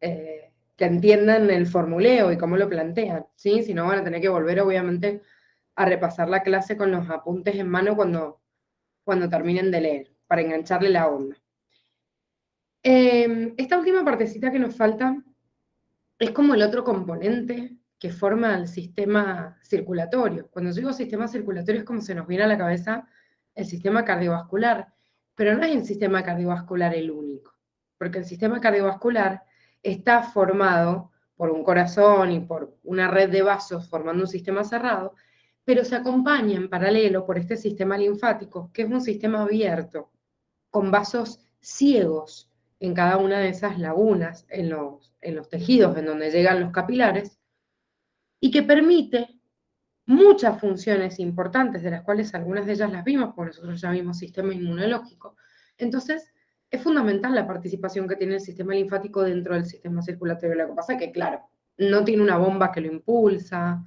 que entiendan el formuleo y cómo lo plantean, ¿sí? Si no, van a tener que volver, obviamente, a repasar la clase con los apuntes en mano cuando terminen de leer, para engancharle la onda. Esta última partecita que nos falta es como el otro componente que forma el sistema circulatorio. Cuando digo sistema circulatorio es como se nos viene a la cabeza el sistema cardiovascular, pero no es el sistema cardiovascular el único, porque el sistema cardiovascular está formado por un corazón y por una red de vasos formando un sistema cerrado, pero se acompaña en paralelo por este sistema linfático, que es un sistema abierto, con vasos ciegos en cada una de esas lagunas, en los tejidos en donde llegan los capilares, y que permite muchas funciones importantes, de las cuales algunas de ellas las vimos, porque nosotros ya vimos sistema inmunológico. Entonces, es fundamental la participación que tiene el sistema linfático dentro del sistema circulatorio. Lo que pasa es que, claro, no tiene una bomba que lo impulsa,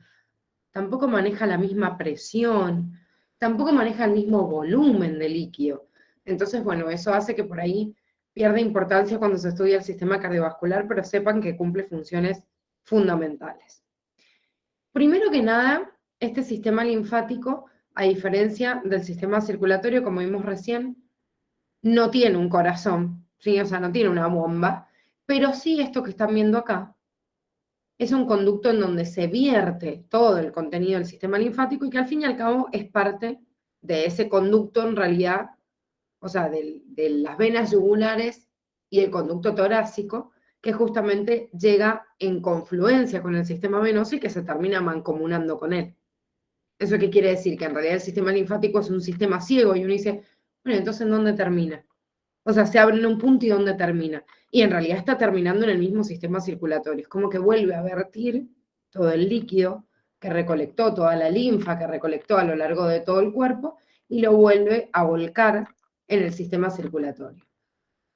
tampoco maneja la misma presión, tampoco maneja el mismo volumen de líquido. Entonces, bueno, eso hace que por ahí pierda importancia cuando se estudia el sistema cardiovascular, pero sepan que cumple funciones fundamentales. Primero que nada, este sistema linfático, a diferencia del sistema circulatorio, como vimos recién, no tiene un corazón, ¿sí? O sea, no tiene una bomba, pero sí esto que están viendo acá, es un conducto en donde se vierte todo el contenido del sistema linfático y que al fin y al cabo es parte de ese conducto en realidad, o sea, de las venas yugulares y el conducto torácico, que justamente llega en confluencia con el sistema venoso y que se termina mancomunando con él. ¿Eso qué quiere decir? Que en realidad el sistema linfático es un sistema ciego y uno dice, bueno, entonces ¿en dónde termina? O sea, se abre en un punto y dónde termina. Y en realidad está terminando en el mismo sistema circulatorio. Es como que vuelve a vertir todo el líquido que recolectó, toda la linfa que recolectó a lo largo de todo el cuerpo y lo vuelve a volcar en el sistema circulatorio.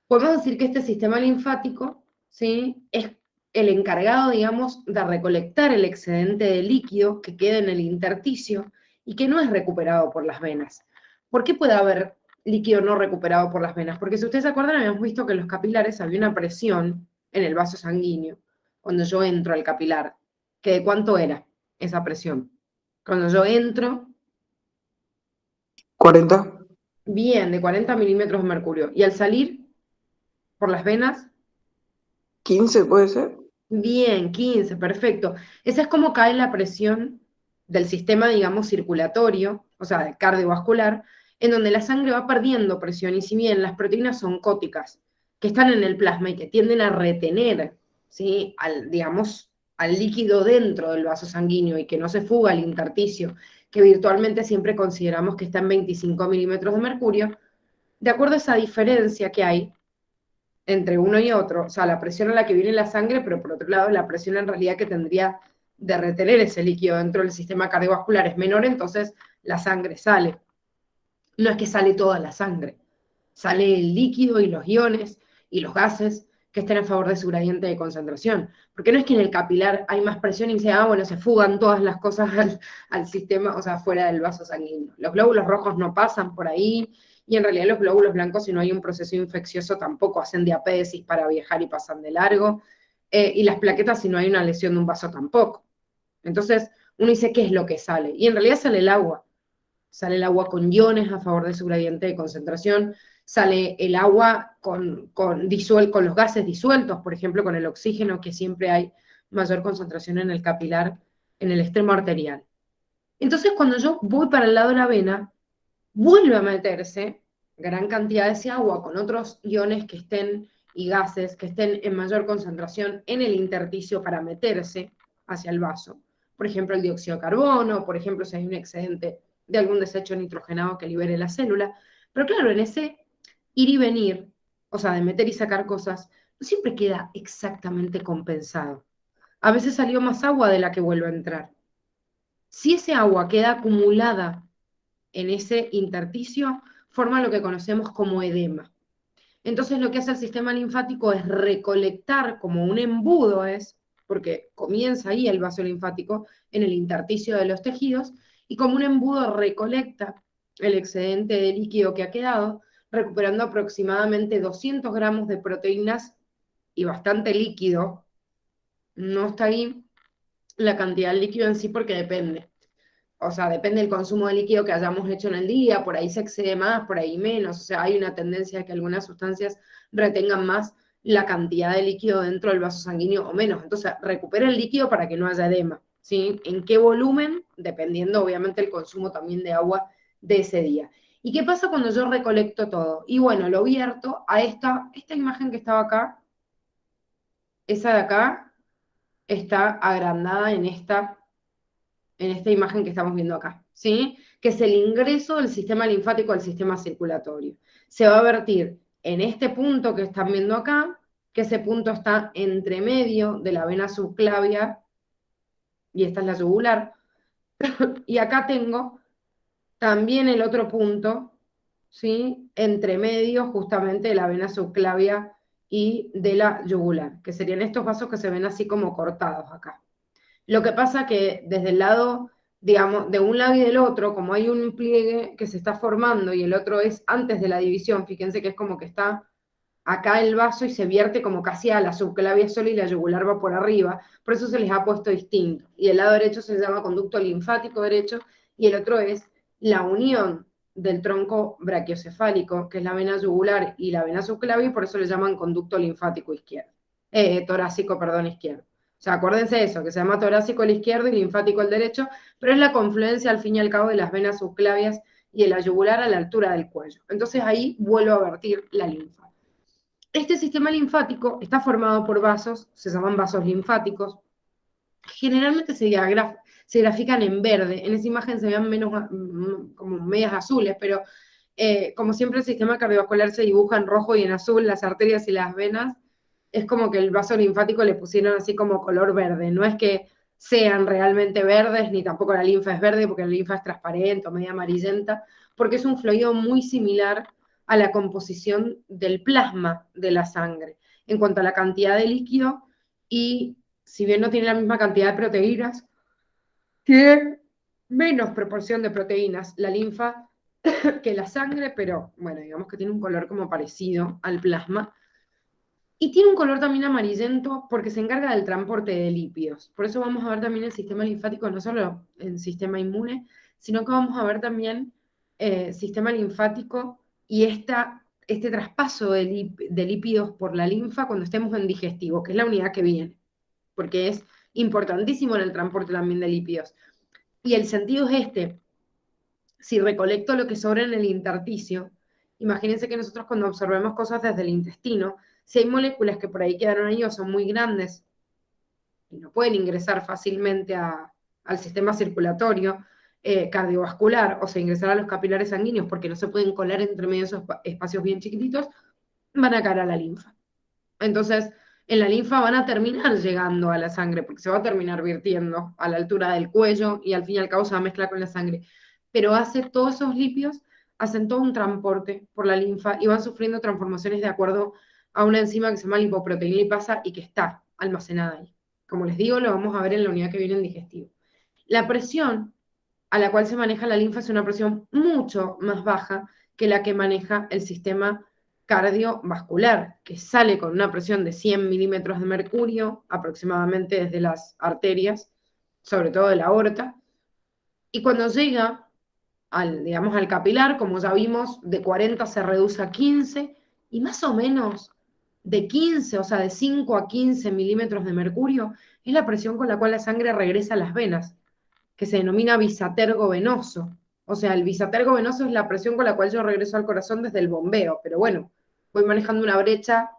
Podemos decir que este sistema linfático, ¿sí?, es el encargado, digamos, de recolectar el excedente de líquido que queda en el intersticio y que no es recuperado por las venas. ¿Por qué puede haber líquido no recuperado por las venas? Porque si ustedes se acuerdan, habíamos visto que en los capilares había una presión en el vaso sanguíneo cuando yo entro al capilar. ¿Que de cuánto era esa presión? Cuando yo entro, 40, bien, de 40 milímetros de mercurio. Y al salir por las venas, 15 puede ser. bien, 15, perfecto. Esa es como cae la presión del sistema, digamos, circulatorio, o sea, cardiovascular, en donde la sangre va perdiendo presión y si bien las proteínas son cóticas, que están en el plasma y que tienden a retener, ¿sí?, digamos, al líquido dentro del vaso sanguíneo y que no se fuga al intersticio, que virtualmente siempre consideramos que está en 25 milímetros de mercurio, de acuerdo a esa diferencia que hay entre uno y otro, o sea, la presión a la que viene la sangre, pero por otro lado la presión en realidad que tendría de retener ese líquido dentro del sistema cardiovascular es menor, entonces la sangre sale. No es que sale toda la sangre, sale el líquido y los iones y los gases que estén a favor de su gradiente de concentración. Porque no es que en el capilar hay más presión y sea, bueno, se fugan todas las cosas al sistema, o sea, fuera del vaso sanguíneo. Los glóbulos rojos no pasan por ahí, y en realidad los glóbulos blancos, si no hay un proceso infeccioso, tampoco hacen diapésis para viajar y pasan de largo, y las plaquetas, si no hay una lesión de un vaso, tampoco. Entonces, uno dice, ¿qué es lo que sale? Y en realidad sale el agua con iones a favor de su gradiente de concentración, sale el agua con los gases disueltos, por ejemplo, con el oxígeno, que siempre hay mayor concentración en el capilar, en el extremo arterial. Entonces, cuando yo voy para el lado de la vena, vuelve a meterse gran cantidad de ese agua con otros iones que estén y gases que estén en mayor concentración en el intersticio para meterse hacia el vaso. Por ejemplo, el dióxido de carbono, por ejemplo, si hay un excedente de algún desecho nitrogenado que libere la célula. Pero claro, en ese ir y venir, o sea, de meter y sacar cosas, no siempre queda exactamente compensado. A veces salió más agua de la que vuelve a entrar. Si ese agua queda acumulada en ese intersticio, forma lo que conocemos como edema. Entonces lo que hace el sistema linfático es recolectar como un embudo, porque comienza ahí el vaso linfático, en el intersticio de los tejidos, y como un embudo recolecta el excedente de líquido que ha quedado, recuperando aproximadamente 200 gramos de proteínas y bastante líquido, no está ahí la cantidad de líquido en sí porque depende. O sea, depende del consumo de líquido que hayamos hecho en el día, por ahí se excede más, por ahí menos, o sea, hay una tendencia a que algunas sustancias retengan más la cantidad de líquido dentro del vaso sanguíneo o menos. Entonces, recupera el líquido para que no haya edema, ¿sí? ¿En qué volumen? Dependiendo, obviamente, el consumo también de agua de ese día. ¿Y qué pasa cuando yo recolecto todo? Y bueno, lo vierto a esta imagen que estaba acá, esa de acá, está agrandada en esta imagen que estamos viendo acá, ¿sí? Que es el ingreso del sistema linfático al sistema circulatorio. Se va a vertir en este punto que están viendo acá, que ese punto está entre medio de la vena subclavia, y esta es la yugular, y acá tengo también el otro punto, ¿sí? Entre medio justamente de la vena subclavia y de la yugular, que serían estos vasos que se ven así como cortados acá. Lo que pasa que desde el lado, digamos, de un lado y del otro, como hay un pliegue que se está formando y el otro es antes de la división, fíjense que es como que está acá el vaso y se vierte como casi a la subclavia sola y la yugular va por arriba, por eso se les ha puesto distinto. Y el lado derecho se llama conducto linfático derecho y el otro es la unión del tronco brachiocefálico, que es la vena yugular y la vena subclavia, y por eso le llaman conducto linfático izquierdo, torácico, perdón, izquierdo. O sea, acuérdense de eso, que se llama torácico el izquierdo y linfático el derecho, pero es la confluencia al fin y al cabo de las venas subclavias y de la yugular a la altura del cuello. Entonces ahí vuelvo a vertir la linfa. Este sistema linfático está formado por vasos, se llaman vasos linfáticos. Generalmente se grafican en verde. En esa imagen se vean menos, como medias azules, pero como siempre el sistema cardiovascular se dibuja en rojo y en azul, las arterias y las venas, es como que el vaso linfático le pusieron así como color verde. No es que sean realmente verdes, ni tampoco la linfa es verde, porque la linfa es transparente o media amarillenta, porque es un fluido muy similar a la composición del plasma de la sangre, en cuanto a la cantidad de líquido, y si bien no tiene la misma cantidad de proteínas, tiene menos proporción de proteínas la linfa que la sangre, pero bueno, digamos que tiene un color como parecido al plasma. Y tiene un color también amarillento porque se encarga del transporte de lípidos. Por eso vamos a ver también el sistema linfático, no solo el sistema inmune, sino que vamos a ver también sistema linfático y este traspaso de lípidos por la linfa cuando estemos en digestivo, que es la unidad que viene, porque es importantísimo en el transporte también de lípidos. Y el sentido es este: si recolecto lo que sobra en el intersticio, imagínense que nosotros cuando absorbemos cosas desde el intestino, si hay moléculas que por ahí quedaron ahí o son muy grandes y no pueden ingresar fácilmente al sistema circulatorio, cardiovascular, o se ingresar a los capilares sanguíneos porque no se pueden colar entre medio de esos espacios bien chiquititos, van a caer a la linfa. Entonces, en la linfa van a terminar llegando a la sangre, porque se va a terminar virtiendo a la altura del cuello y al fin y al cabo se va a mezclar con la sangre. Pero todos esos lípidos hacen todo un transporte por la linfa y van sufriendo transformaciones de acuerdo a una enzima que se llama lipoproteína lipasa y que está almacenada ahí. Como les digo, lo vamos a ver en la unidad que viene en digestivo. La presión a la cual se maneja la linfa es una presión mucho más baja que la que maneja el sistema cardiovascular, que sale con una presión de 100 milímetros de mercurio aproximadamente desde las arterias, sobre todo de la aorta, y cuando llega digamos, al capilar, como ya vimos, de 40 se reduce a 15, y más o menos de 15, o sea, de 5 a 15 milímetros de mercurio, es la presión con la cual la sangre regresa a las venas, que se denomina bisatergo venoso. O sea, el bisatergo venoso es la presión con la cual yo regreso al corazón desde el bombeo, pero bueno, voy manejando una brecha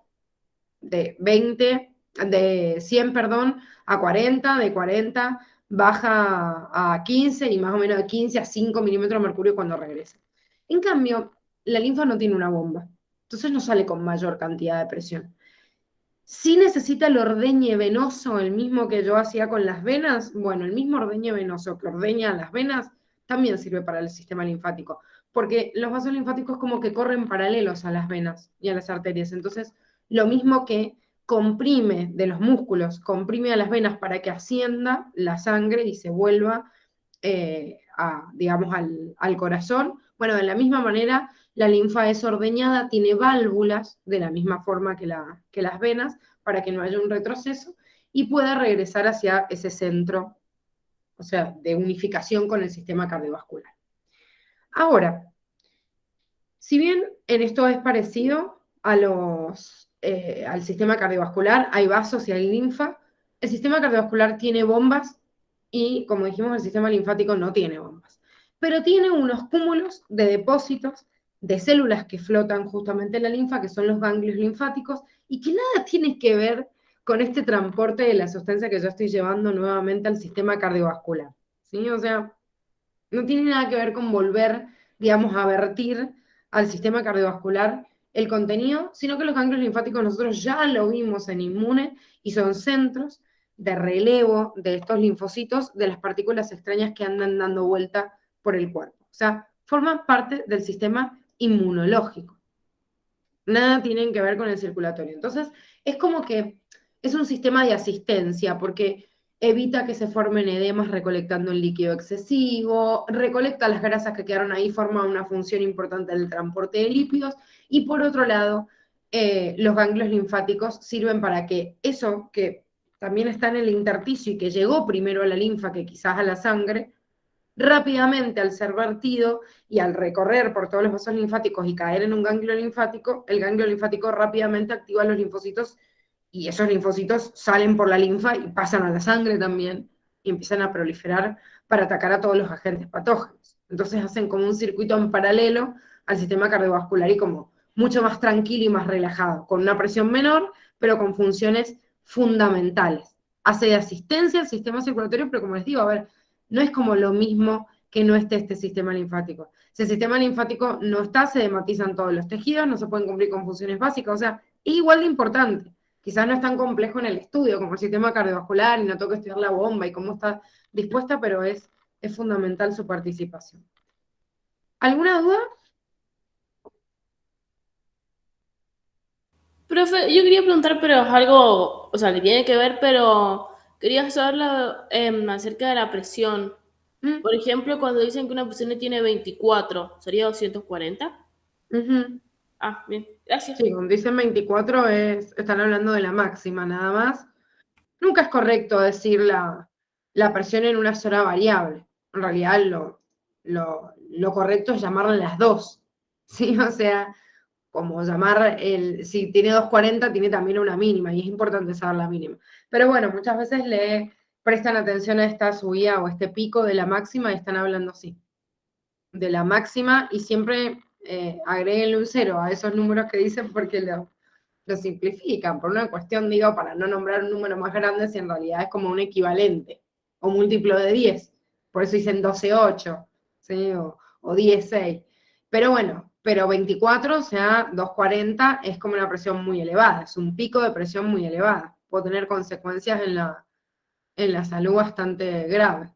de 20, de 100, perdón, a 40, de 40 baja a 15 y más o menos de 15 a 5 milímetros de mercurio cuando regresa. En cambio, la linfa no tiene una bomba, entonces no sale con mayor cantidad de presión. Si necesita el ordeñe venoso, el mismo que yo hacía con las venas, bueno, el mismo ordeñe venoso que ordeña las venas también sirve para el sistema linfático, porque los vasos linfáticos como que corren paralelos a las venas y a las arterias. Entonces, lo mismo que comprime de los músculos, comprime a las venas para que ascienda la sangre y se vuelva, digamos, al corazón. Bueno, de la misma manera, la linfa es ordeñada, tiene válvulas de la misma forma que las venas, para que no haya un retroceso y pueda regresar hacia ese centro, o sea, de unificación con el sistema cardiovascular. Ahora, si bien en esto es parecido al sistema cardiovascular, hay vasos y hay linfa, el sistema cardiovascular tiene bombas y, como dijimos, el sistema linfático no tiene bombas. Pero tiene unos cúmulos de depósitos de células que flotan justamente en la linfa, que son los ganglios linfáticos, y que nada tiene que ver con este transporte de la sustancia que yo estoy llevando nuevamente al sistema cardiovascular. ¿Sí? O sea, no tiene nada que ver con volver, digamos, a vertir al sistema cardiovascular el contenido, sino que los ganglios linfáticos nosotros ya lo vimos en Inmune y son centros de relevo de estos linfocitos de las partículas extrañas que andan dando vuelta por el cuerpo. O sea, forman parte del sistema inmunológico. Nada tienen que ver con el circulatorio. Entonces, es como que es un sistema de asistencia, porque evita que se formen edemas recolectando el líquido excesivo, recolecta las grasas que quedaron ahí, forma una función importante del transporte de lípidos, y por otro lado, los ganglios linfáticos sirven para que eso que también está en el intersticio y que llegó primero a la linfa que quizás a la sangre, rápidamente al ser vertido y al recorrer por todos los vasos linfáticos y caer en un ganglio linfático, el ganglio linfático rápidamente activa los linfocitos y esos linfocitos salen por la linfa y pasan a la sangre también y empiezan a proliferar para atacar a todos los agentes patógenos. Entonces hacen como un circuito en paralelo al sistema cardiovascular y como mucho más tranquilo y más relajado, con una presión menor, pero con funciones fundamentales. Hace de asistencia al sistema circulatorio, pero como les digo, a ver, no es como lo mismo que no esté este sistema linfático. Si el sistema linfático no está, se hematizan todos los tejidos, no se pueden cumplir con funciones básicas, o sea, es igual de importante. Quizás no es tan complejo en el estudio como el sistema cardiovascular y no tengo que estudiar la bomba y cómo está dispuesta, pero es fundamental su participación. ¿Alguna duda? Profe, yo quería preguntar, pero es algo, o sea, que tiene que ver, pero quería saberlo acerca de la presión. Mm, Por ejemplo, cuando dicen que una presión tiene 24, ¿sería 240? ujú. Ah, bien, gracias. Sí, cuando dicen 24 están hablando de la máxima nada más. Nunca es correcto decir la presión en una sola variable. En realidad lo correcto es llamarle las dos. ¿Sí? O sea, como si tiene 240 tiene también una mínima, y es importante saber la mínima. Pero bueno, muchas veces le prestan atención a esta subida o este pico de la máxima y están hablando así, de la máxima, y siempre agréguenle un cero a esos números que dicen porque lo simplifican, por una cuestión, digo, para no nombrar un número más grande si en realidad es como un equivalente, o múltiplo de 10, por eso dicen 12,8, ¿sí? O 10,6. Pero bueno, pero 24, o sea, 240 es como una presión muy elevada, es un pico de presión muy elevada, puede tener consecuencias en la salud bastante graves.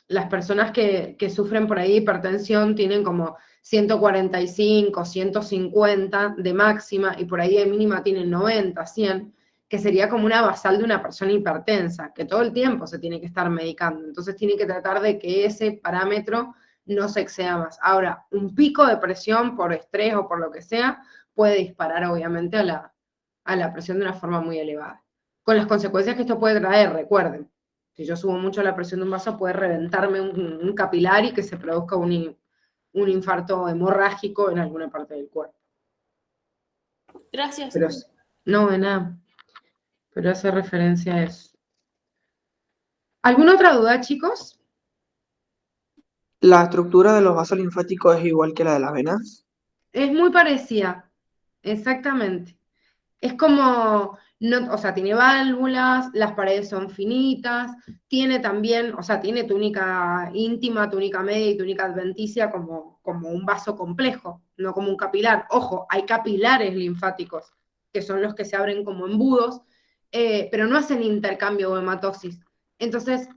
Las personas que sufren por ahí hipertensión tienen como 145, 150 de máxima, y por ahí de mínima tienen 90, 100, que sería como una basal de una persona hipertensa, que todo el tiempo se tiene que estar medicando. Entonces tiene que tratar de que ese parámetro no se exceda más. Ahora, un pico de presión por estrés o por lo que sea puede disparar obviamente a la presión de una forma muy elevada. Con las consecuencias que esto puede traer, recuerden. Si yo subo mucho la presión de un vaso, puede reventarme un capilar y que se produzca un infarto hemorrágico en alguna parte del cuerpo. Gracias. Pero no, de nada. Pero hace referencia a eso. ¿Alguna otra duda, chicos? La estructura de los vasos linfáticos es igual que la de las venas. Es muy parecida, exactamente. Es como, no, o sea, tiene válvulas, las paredes son finitas, tiene también, o sea, tiene túnica íntima, túnica media y túnica adventicia como un vaso complejo, no como un capilar. Ojo, hay capilares linfáticos, que son los que se abren como embudos, pero no hacen intercambio o hematosis. Entonces,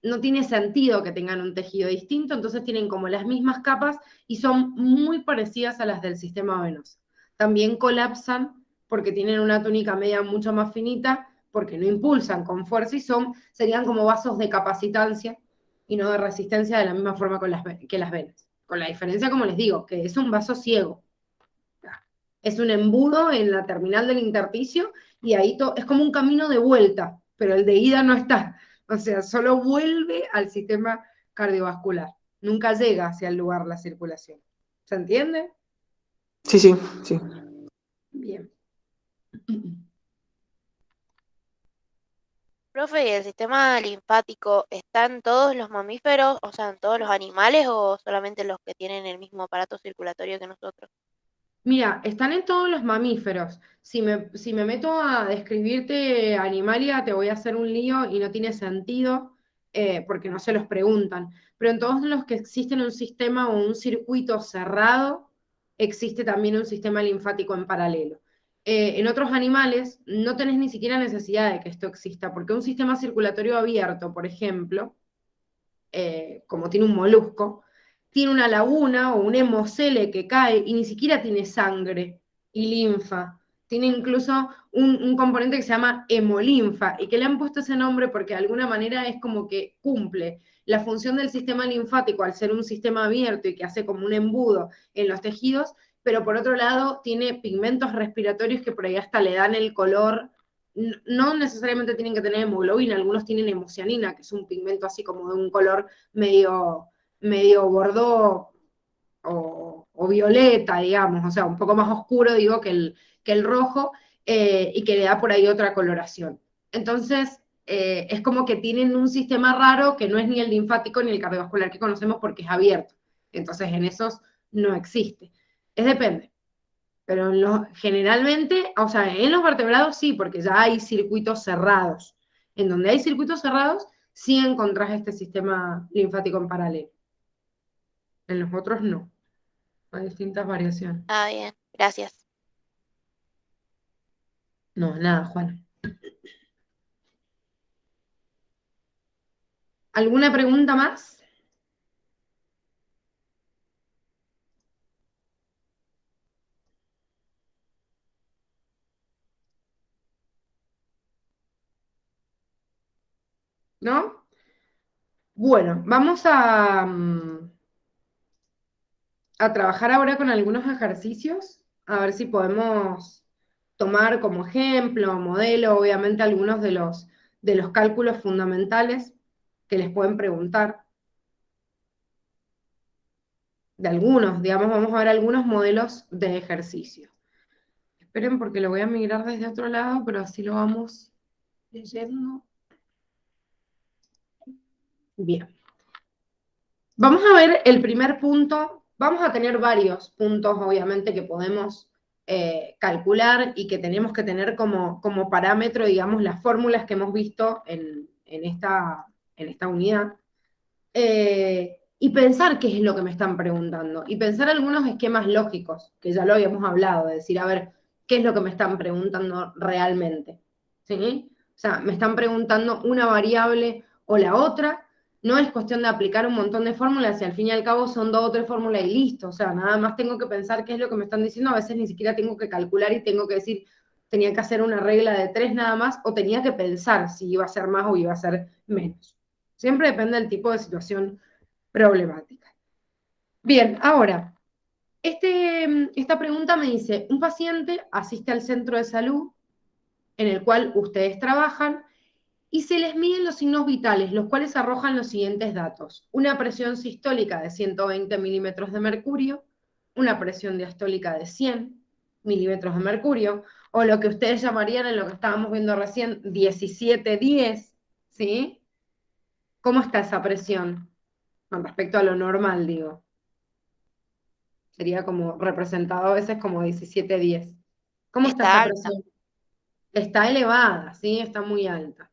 no tiene sentido que tengan un tejido distinto, entonces tienen como las mismas capas y son muy parecidas a las del sistema venoso. También colapsan porque tienen una túnica media mucho más finita, porque no impulsan con fuerza y serían como vasos de capacitancia y no de resistencia de la misma forma que las venas. Con la diferencia, como les digo, que es un vaso ciego. Es un embudo en la terminal del intersticio y ahí es como un camino de vuelta, pero el de ida no está. O sea, solo vuelve al sistema cardiovascular. Nunca llega hacia el lugar la circulación. ¿Se entiende? Sí, sí, sí. Bien. Profe, ¿y el sistema linfático está en todos los mamíferos, o sea, en todos los animales o solamente los que tienen el mismo aparato circulatorio que nosotros? Mira, están en todos los mamíferos. Si me meto a describirte Animalia, te voy a hacer un lío y no tiene sentido porque no se los preguntan. Pero en todos los que existen un sistema o un circuito cerrado, existe también un sistema linfático en paralelo. En otros animales no tenés ni siquiera necesidad de que esto exista, porque un sistema circulatorio abierto, por ejemplo, como tiene un molusco, tiene una laguna o un hemocele que cae y ni siquiera tiene sangre y linfa. Tiene incluso un componente que se llama hemolinfa y que le han puesto ese nombre porque de alguna manera es como que cumple la función del sistema linfático al ser un sistema abierto y que hace como un embudo en los tejidos, pero por otro lado tiene pigmentos respiratorios que por ahí hasta le dan el color. No necesariamente tienen que tener hemoglobina, algunos tienen hemocianina, que es un pigmento así como de un color medio bordó o violeta, digamos, o sea, un poco más oscuro, digo, que el rojo, y que le da por ahí otra coloración. Entonces, es como que tienen un sistema raro que no es ni el linfático ni el cardiovascular que conocemos porque es abierto. Entonces, en esos no existe. Depende. Pero generalmente, o sea, en los vertebrados sí, porque ya hay circuitos cerrados. En donde hay circuitos cerrados, sí encontrás este sistema linfático en paralelo. En los otros no. Hay distintas variaciones. Ah, bien, gracias. No, nada, Juan. ¿Alguna pregunta más? ¿No? Bueno, vamos a trabajar ahora con algunos ejercicios, a ver si podemos tomar como ejemplo, modelo, obviamente algunos de los cálculos fundamentales que les pueden preguntar. De algunos, digamos, vamos a ver algunos modelos de ejercicio. Esperen porque lo voy a migrar desde otro lado, pero así lo vamos leyendo. Bien. Vamos a ver el primer punto. Vamos a tener varios puntos, obviamente, que podemos calcular y que tenemos que tener como parámetro, digamos, las fórmulas que hemos visto en esta unidad. Y pensar qué es lo que me están preguntando. Y pensar algunos esquemas lógicos, que ya lo habíamos hablado, de decir, a ver, ¿qué es lo que me están preguntando realmente? ¿Sí? O sea, me están preguntando una variable o la otra. No es cuestión de aplicar un montón de fórmulas y al fin y al cabo son 2 o 3 fórmulas y listo. O sea, nada más tengo que pensar qué es lo que me están diciendo. A veces ni siquiera tengo que calcular y tengo que decir, tenía que hacer una regla de 3 nada más o tenía que pensar si iba a ser más o iba a ser menos. Siempre depende del tipo de situación problemática. Bien, ahora, esta pregunta me dice, un paciente asiste al centro de salud en el cual ustedes trabajan y se les miden los signos vitales, los cuales arrojan los siguientes datos. Una presión sistólica de 120 milímetros de mercurio, una presión diastólica de 100 milímetros de mercurio, o lo que ustedes llamarían en lo que estábamos viendo recién, 1710, ¿sí? ¿Cómo está esa presión? Con respecto a lo normal, digo. Sería como representado a veces como 1710. ¿Cómo está Está esa alta. presión? Está elevada, ¿sí? Está muy alta.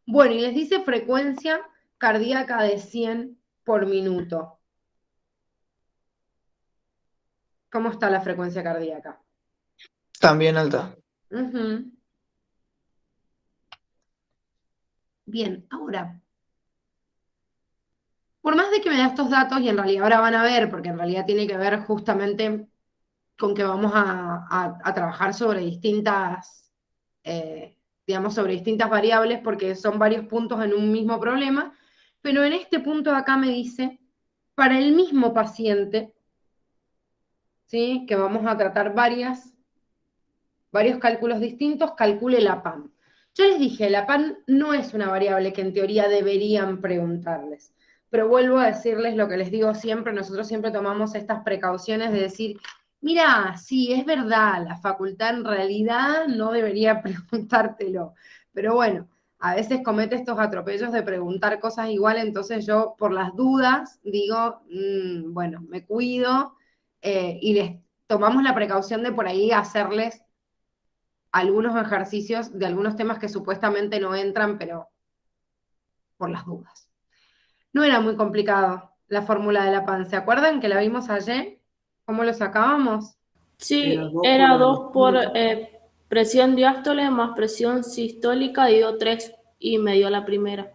Bueno, y les dice frecuencia cardíaca de 100 por minuto. ¿Cómo está la frecuencia cardíaca? También alta. Ujú. Bien, ahora, por más de que me da estos datos, y en realidad ahora van a ver, porque en realidad tiene que ver justamente con que vamos a trabajar sobre distintas, digamos, sobre distintas variables, porque son varios puntos en un mismo problema, pero en este punto de acá me dice, para el mismo paciente, ¿sí? Que vamos a tratar varias varios cálculos distintos, calcule la PAM. Yo les dije, la PAM no es una variable que en teoría deberían preguntarles, pero vuelvo a decirles lo que les digo siempre, nosotros siempre tomamos estas precauciones de decir, mira, sí, es verdad, la facultad en realidad no debería preguntártelo, pero bueno, a veces comete estos atropellos de preguntar cosas igual, entonces yo por las dudas digo, bueno, me cuido y les tomamos la precaución de por ahí hacerles algunos ejercicios de algunos temas que supuestamente no entran, pero por las dudas. No era muy complicado la fórmula de la PAN, ¿se acuerdan que la vimos ayer? ¿Cómo lo sacábamos? Era Sí, 2 por era la 2 por diastólica. presión diástole más presión sistólica, dio 3 y me dio la primera.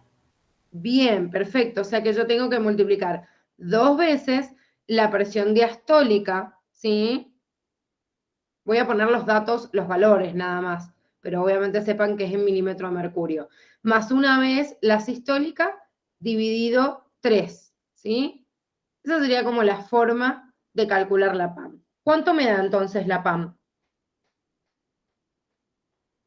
Bien, perfecto. O sea que yo tengo que multiplicar 2 veces la presión diastólica, ¿sí? Voy a poner los datos, los valores nada más, pero obviamente sepan que es en milímetro de mercurio. Más una vez la sistólica dividido 3, ¿sí? Esa sería como la forma de calcular la PAM. ¿Cuánto me da entonces la PAM?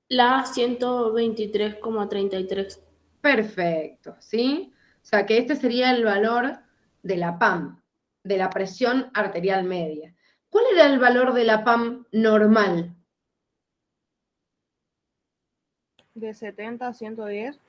La 123,33. Perfecto, ¿sí? O sea que este sería el valor de la PAM, de la presión arterial media. ¿Cuál era el valor de la PAM normal? De 70 a 110.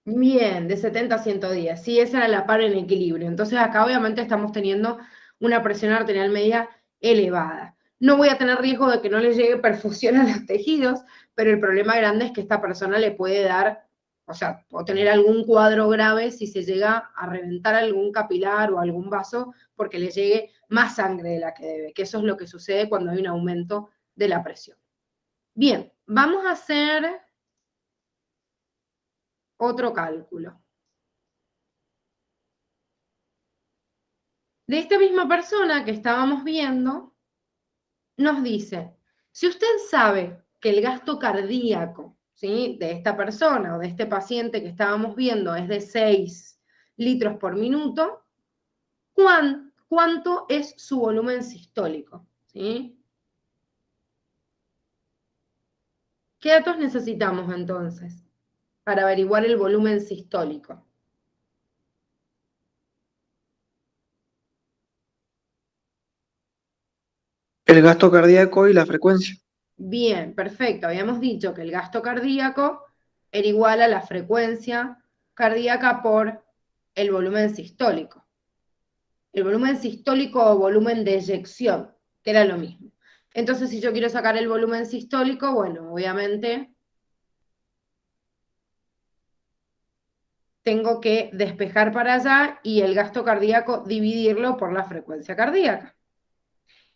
Bien, de 70 a 110. Sí, esa era la PAM en equilibrio. Entonces acá obviamente estamos teniendo una presión arterial media elevada. No voy a tener riesgo de que no le llegue perfusión a los tejidos, pero el problema grande es que esta persona le puede dar, o sea, o tener algún cuadro grave si se llega a reventar algún capilar o algún vaso porque le llegue más sangre de la que debe, que eso es lo que sucede cuando hay un aumento de la presión. Bien, vamos a hacer otro cálculo. De esta misma persona que estábamos viendo, nos dice, si usted sabe que el gasto cardíaco, ¿sí?, de esta persona o de este paciente que estábamos viendo es de 6 litros por minuto, ¿cuánto es su volumen sistólico? ¿Sí? ¿Qué datos necesitamos entonces para averiguar el volumen sistólico? El gasto cardíaco y la frecuencia. Bien, perfecto. Habíamos dicho que el gasto cardíaco era igual a la frecuencia cardíaca por el volumen sistólico. El volumen sistólico o volumen de eyección, que era lo mismo. Entonces, si yo quiero sacar el volumen sistólico, bueno, obviamente tengo que despejar para allá y el gasto cardíaco dividirlo por la frecuencia cardíaca.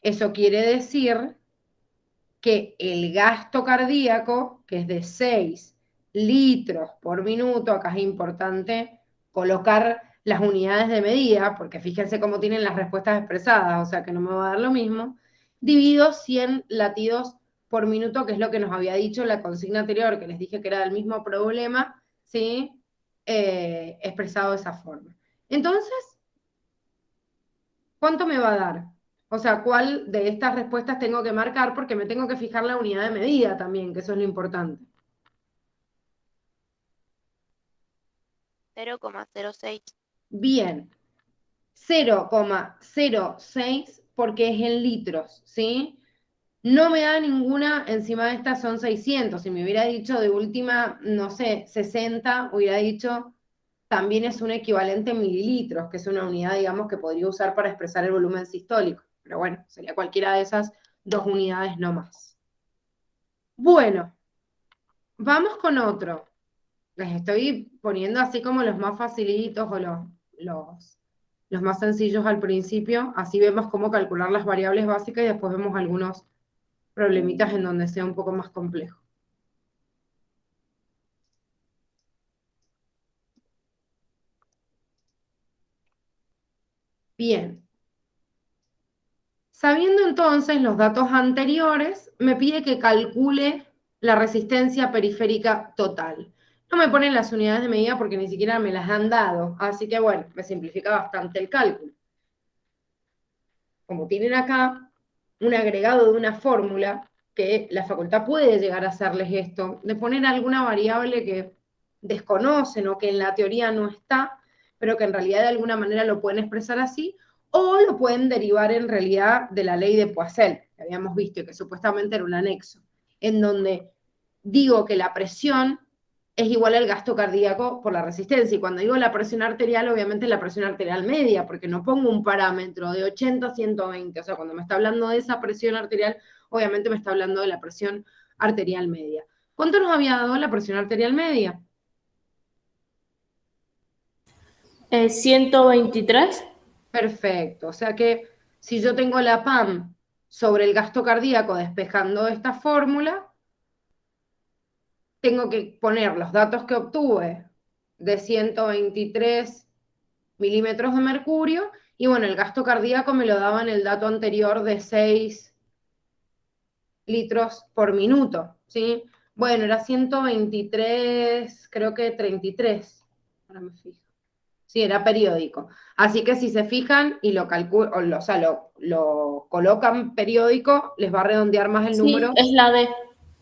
Eso quiere decir que el gasto cardíaco, que es de 6 litros por minuto, acá es importante colocar las unidades de medida, porque fíjense cómo tienen las respuestas expresadas, o sea que no me va a dar lo mismo, dividido 100 latidos por minuto, que es lo que nos había dicho la consigna anterior, que les dije que era el mismo problema, ¿sí? Expresado de esa forma. Entonces, ¿cuánto me va a dar? O sea, ¿cuál de estas respuestas tengo que marcar? Porque me tengo que fijar la unidad de medida también, que eso es lo importante. 0,06. Bien, 0,06 porque es en litros, ¿sí? No me da ninguna, encima de estas son 600. Si me hubiera dicho de última, no sé, 60, hubiera dicho también es un equivalente en mililitros, que es una unidad, digamos, que podría usar para expresar el volumen sistólico. Pero bueno, sería cualquiera de esas 2 unidades no más. Bueno, vamos con otro. Les estoy poniendo así como los más facilitos o los más sencillos al principio, así vemos cómo calcular las variables básicas y después vemos algunos problemitas en donde sea un poco más complejo. Bien. Sabiendo entonces los datos anteriores, me pide que calcule la resistencia periférica total. No me ponen las unidades de medida porque ni siquiera me las han dado, así que bueno, me simplifica bastante el cálculo. Como tienen acá un agregado de una fórmula, que la facultad puede llegar a hacerles esto, de poner alguna variable que desconocen o que en la teoría no está, pero que en realidad de alguna manera lo pueden expresar así, o lo pueden derivar en realidad de la ley de Poiseuille, que habíamos visto, que supuestamente era un anexo, en donde digo que la presión es igual al gasto cardíaco por la resistencia. Y cuando digo la presión arterial, obviamente es la presión arterial media, porque no pongo un parámetro de 80 a 120. O sea, cuando me está hablando de esa presión arterial, obviamente me está hablando de la presión arterial media. ¿Cuánto nos había dado la presión arterial media? 123. Perfecto. O sea que si yo tengo la PAM sobre el gasto cardíaco despejando esta fórmula, tengo que poner los datos que obtuve de 123 milímetros de mercurio, y bueno, el gasto cardíaco me lo daba en el dato anterior de 6 litros por minuto, ¿sí? Bueno, era 123, creo que 33, ahora me fijo. Sí, era periódico. Así que si se fijan y lo calculan, o sea, lo colocan periódico, les va a redondear más el Sí, número. es la D.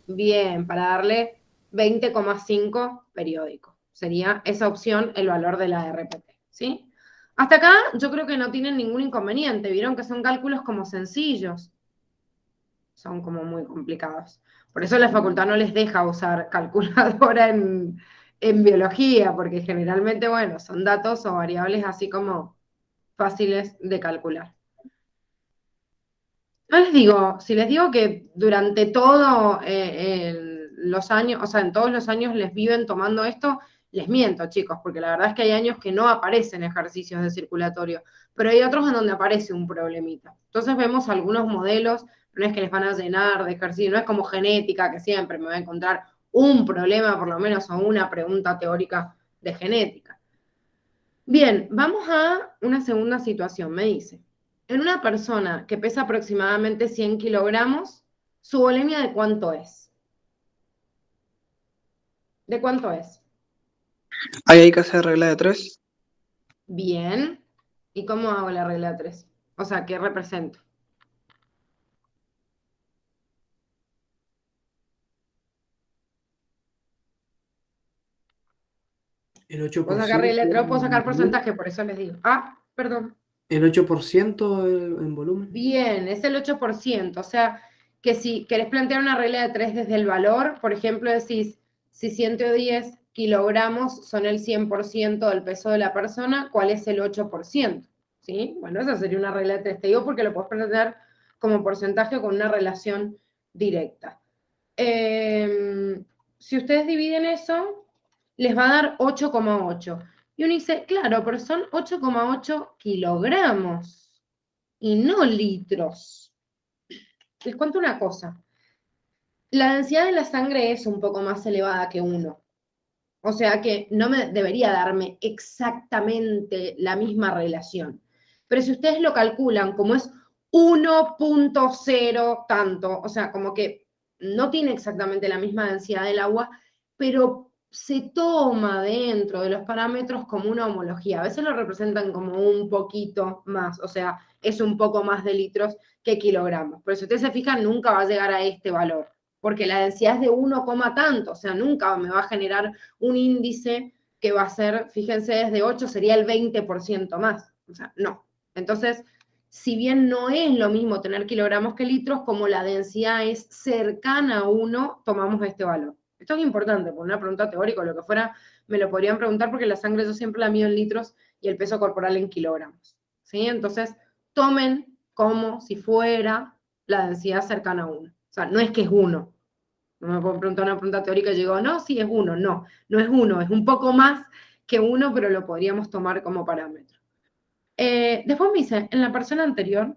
Bien, para darle 20,5 periódico. Sería esa opción el valor de la RPT, ¿sí? Hasta acá yo creo que no tienen ningún inconveniente. Vieron que son cálculos como sencillos. Son como muy complicados. Por eso la facultad no les deja usar calculadora en biología, porque generalmente, bueno, son datos o variables así como fáciles de calcular. No les digo, si les digo que durante todos los años, o sea, en todos los años les viven tomando esto, les miento, chicos, porque la verdad es que hay años que no aparecen ejercicios de circulatorio, pero hay otros en donde aparece un problemita. Entonces vemos algunos modelos, no es que les van a llenar de ejercicio, no es como genética, que siempre me va a encontrar un problema por lo menos o una pregunta teórica de genética. Bien, vamos a una segunda situación, me dice. En una persona que pesa aproximadamente 100 kilogramos, ¿su volemia de cuánto es? ¿De cuánto es? Ahí hay que hacer regla de 3. Bien. ¿Y cómo hago la regla de 3? O sea, ¿qué represento? El Puedo sacar 8% regla de 3, puedo en sacar volumen. porcentaje, por eso les digo. Ah, perdón. El 8% en volumen. Bien, es el 8%. O sea, que si querés plantear una regla de 3 desde el valor, por ejemplo, decís, si 110 kilogramos son el 100% del peso de la persona, ¿cuál es el 8%? ¿Sí? Bueno, esa sería una regla de 3. Te digo porque lo puedes plantear como porcentaje con una relación directa. Si ustedes dividen eso, les va a dar 8,8. Y uno dice, claro, pero son 8,8 kilogramos y no litros. Les cuento una cosa. La densidad de la sangre es un poco más elevada que 1. O sea que no me debería darme exactamente la misma relación. Pero si ustedes lo calculan como es 1,0 tanto, o sea, como que no tiene exactamente la misma densidad del agua, pero se toma dentro de los parámetros como una homología. A veces lo representan como un poquito más, o sea, es un poco más de litros que kilogramos. Pero si ustedes se fijan, nunca va a llegar a este valor, porque la densidad es de 1, tanto, o sea, nunca me va a generar un índice que va a ser, fíjense, desde 8 sería el 20% más. O sea, no. Entonces, si bien no es lo mismo tener kilogramos que litros, como la densidad es cercana a 1, tomamos este valor. Esto es importante, por una pregunta teórica o lo que fuera, me lo podrían preguntar porque la sangre yo siempre la mido en litros y el peso corporal en kilogramos. ¿Sí? Entonces, tomen como si fuera la densidad cercana a 1. O sea, no es que es 1. No me pueden preguntar una pregunta teórica y yo digo, no, sí es 1. No, no es 1, es un poco más que 1, pero lo podríamos tomar como parámetro. Después me dice, en la persona anterior,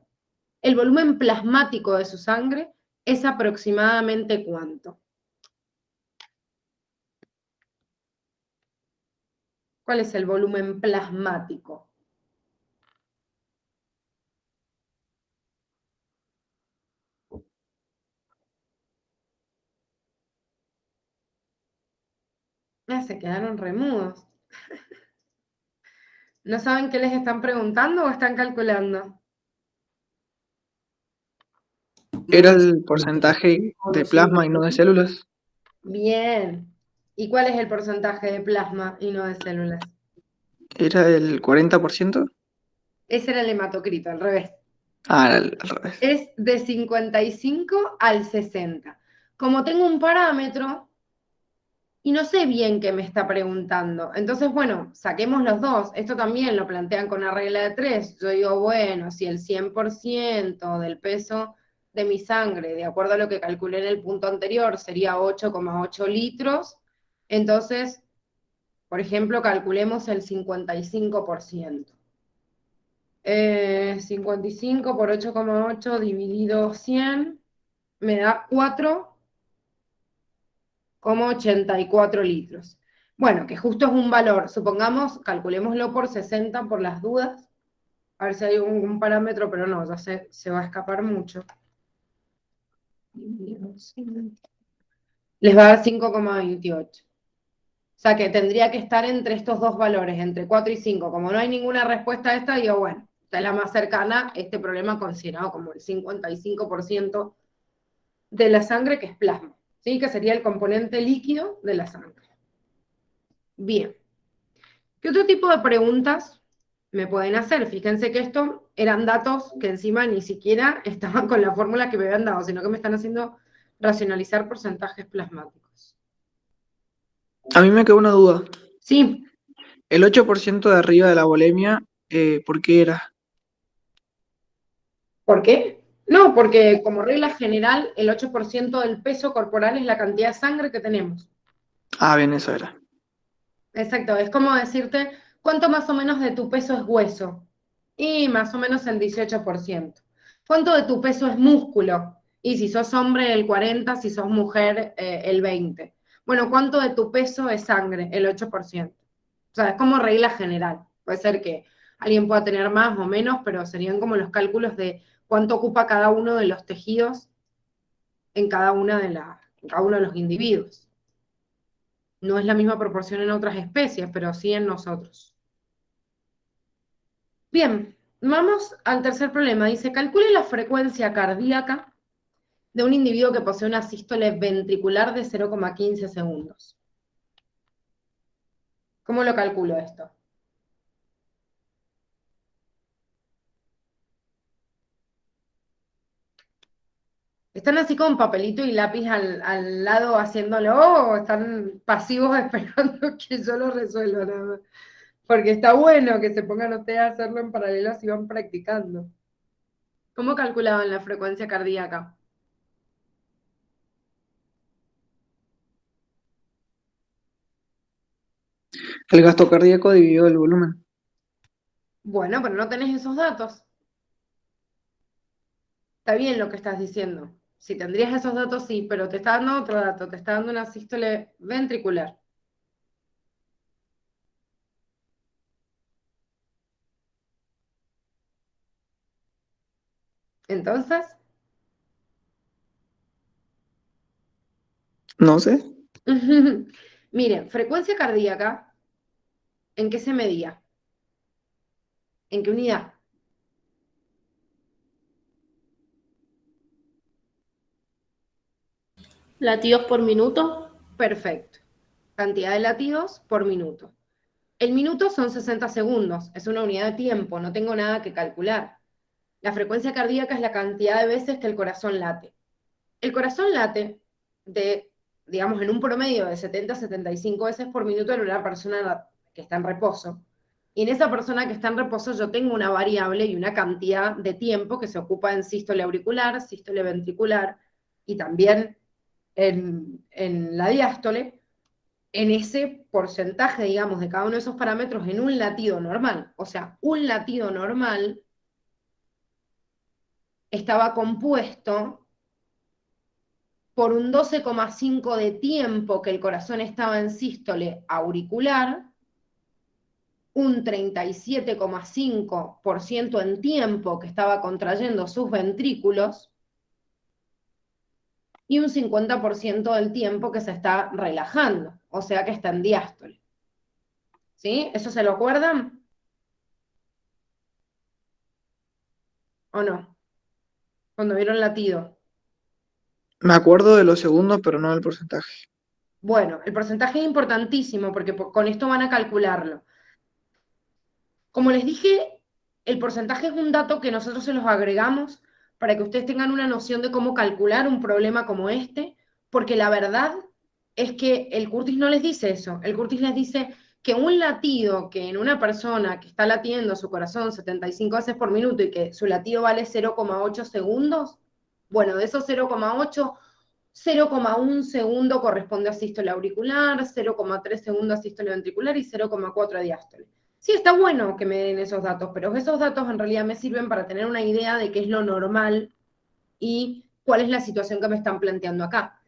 el volumen plasmático de su sangre es aproximadamente ¿cuánto? ¿Cuál es el volumen plasmático? Se quedaron remudos. ¿No saben qué les están preguntando o están calculando? Era el porcentaje de plasma y no de células. Bien. ¿Y cuál es el porcentaje de plasma y no de células? Era el 40%. Ese era el hematocrito, al revés. Ah, era al revés. Es de 55 al 60. Como tengo un parámetro y no sé bien qué me está preguntando, entonces, bueno, saquemos los dos. Esto también lo plantean con una regla de 3. Yo digo, bueno, si el 100% del peso de mi sangre, de acuerdo a lo que calculé en el punto anterior, sería 8,8 litros, entonces, por ejemplo, calculemos el 55%. 55 por 8,8 dividido 100 me da 4,84 litros. Bueno, que justo es un valor, supongamos, calculémoslo por 60 por las dudas, a ver si hay un parámetro, pero no, ya se va a escapar mucho. Les va a dar 5,28. O sea que tendría que estar entre estos dos valores, entre 4 y 5. Como no hay ninguna respuesta a esta, digo, bueno, esta es la más cercana, este problema considerado como el 55% de la sangre, que es plasma, ¿sí? Que sería el componente líquido de la sangre. Bien. ¿Qué otro tipo de preguntas me pueden hacer? Fíjense que esto eran datos que encima ni siquiera estaban con la fórmula que me habían dado, sino que me están haciendo racionalizar porcentajes plasmáticos. A mí me quedó una duda. Sí, El 8% de arriba de la bulimia, ¿por qué era? ¿por qué? No, porque como regla general, el 8% del peso corporal es la cantidad de sangre que tenemos. Ah, bien, eso era. Exacto, es como decirte, ¿cuánto más o menos de tu peso es hueso? Y más o menos el 18%. ¿Cuánto de tu peso es músculo? Y si sos hombre, el 40%, si sos mujer, el 20%. Bueno, ¿cuánto de tu peso es sangre? El 8%. O sea, es como regla general. Puede ser que alguien pueda tener más o menos, pero serían como los cálculos de cuánto ocupa cada uno de los tejidos en en cada uno de los individuos. No es la misma proporción en otras especies, pero sí en nosotros. Bien, vamos al tercer problema. Dice, calcule la frecuencia cardíaca de un individuo que posee una sístole ventricular de 0,15 segundos. ¿Cómo lo calculo esto? ¿Están así con papelito y lápiz al lado haciéndolo o están pasivos esperando que yo lo resuelva nada más? Porque está bueno que se pongan ustedes a hacerlo en paralelo así van practicando. ¿Cómo calculaban la frecuencia cardíaca? El gasto cardíaco dividido el volumen. Bueno, pero no tenés esos datos. Está bien lo que estás diciendo. Si tendrías esos datos, sí, pero te está dando otro dato, te está dando una sístole ventricular. Entonces, No sé. miren, frecuencia cardíaca, ¿en qué se medía? ¿En qué unidad? Latidos por minuto. Perfecto. Cantidad de latidos por minuto. El minuto son 60 segundos, es una unidad de tiempo, no tengo nada que calcular. La frecuencia cardíaca es la cantidad de veces que el corazón late. El corazón late de, digamos, en un promedio de 70 a 75 veces por minuto en una persona que está en reposo. Y en esa persona que está en reposo yo tengo una variable y una cantidad de tiempo que se ocupa en sístole auricular, sístole ventricular y también en la diástole, en ese porcentaje, digamos, de cada uno de esos parámetros en un latido normal. O sea, un latido normal estaba compuesto por un 12,5 de tiempo que el corazón estaba en sístole auricular, un 37,5% en tiempo que estaba contrayendo sus ventrículos y un 50% del tiempo que se está relajando, o sea que está en diástole. ¿Sí? ¿Eso se lo acuerdan? ¿O no? Cuando vieron latido. Me acuerdo de los segundos, pero no del porcentaje. Bueno, el porcentaje es importantísimo porque con esto van a calcularlo. Como les dije, el porcentaje es un dato que nosotros se los agregamos para que ustedes tengan una noción de cómo calcular un problema como este, porque la verdad es que el Curtis no les dice eso. El Curtis les dice que un latido que en una persona que está latiendo su corazón 75 veces por minuto y que su latido vale 0,8 segundos, bueno, de esos 0,8, 0,1 segundo corresponde a sístole auricular, 0,3 segundos a sístole ventricular y 0,4 a diástole. Sí, está bueno que me den esos datos, pero esos datos en realidad me sirven para tener una idea de qué es lo normal y cuál es la situación que me están planteando acá.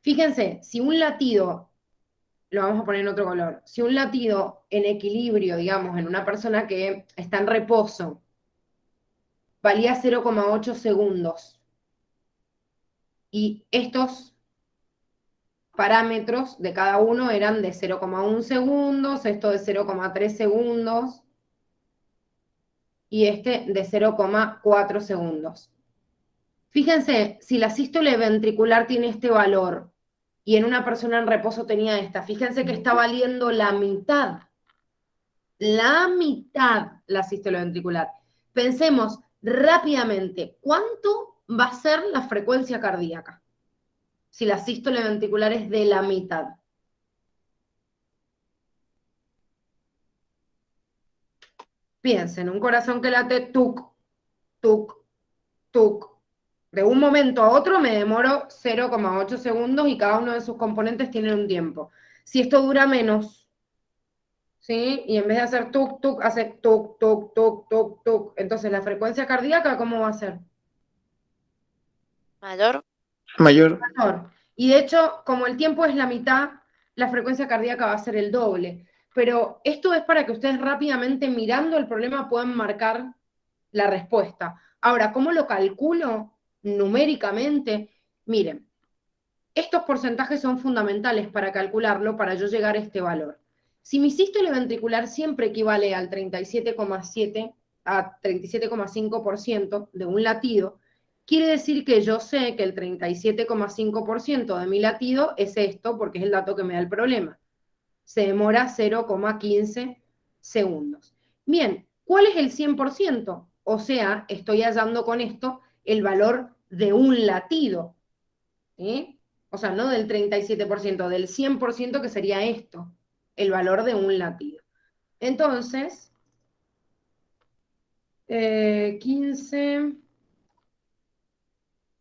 Fíjense, si un latido, lo vamos a poner en otro color, si un latido en equilibrio, digamos, en una persona que está en reposo, valía 0,8 segundos, y estos parámetros de cada uno eran de 0,1 segundos, esto de 0,3 segundos, y este de 0,4 segundos. Fíjense, si la sístole ventricular tiene este valor y en una persona en reposo tenía esta, fíjense que está valiendo la mitad la sístole ventricular. Pensemos rápidamente, ¿cuánto va a ser la frecuencia cardíaca si la sístole ventricular es de la mitad? Piensen, un corazón que late tuc, tuc, tuc. De un momento a otro me demoro 0,8 segundos y cada uno de sus componentes tiene un tiempo. Si esto dura menos, ¿sí? Y en vez de hacer tuc, tuc, hace tuc, tuc, tuc, tuc, tuc. Entonces, la frecuencia cardíaca, ¿cómo va a ser? Mayor. Mayor. Menor. Y de hecho, como el tiempo es la mitad, la frecuencia cardíaca va a ser el doble. Pero esto es para que ustedes rápidamente, mirando el problema, puedan marcar la respuesta. Ahora, ¿cómo lo calculo numéricamente? Miren, estos porcentajes son fundamentales para calcularlo, para yo llegar a este valor. Si mi sístole ventricular siempre equivale al 37,7 a 37,5% de un latido, quiere decir que yo sé que el 37,5% de mi latido es esto, porque es el dato que me da el problema. Se demora 0,15 segundos. Bien, ¿cuál es el 100%? O sea, estoy hallando con esto el valor de un latido, ¿sí? O sea, no del 37%, del 100% que sería esto, el valor de un latido. Entonces, 15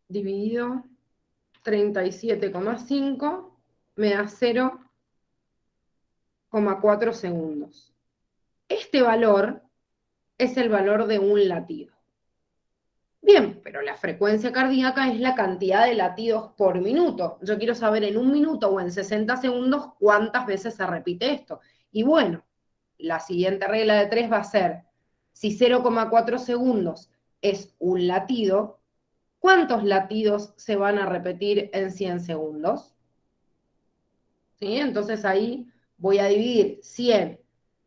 dividido 37,5 me da 0,4 segundos. Este valor es el valor de un latido. Bien, pero la frecuencia cardíaca es la cantidad de latidos por minuto. Yo quiero saber en un minuto o en 60 segundos cuántas veces se repite esto. Y bueno, la siguiente regla de 3 va a ser, si 0,4 segundos es un latido, ¿cuántos latidos se van a repetir en 100 segundos? ¿Sí? Entonces ahí voy a dividir 100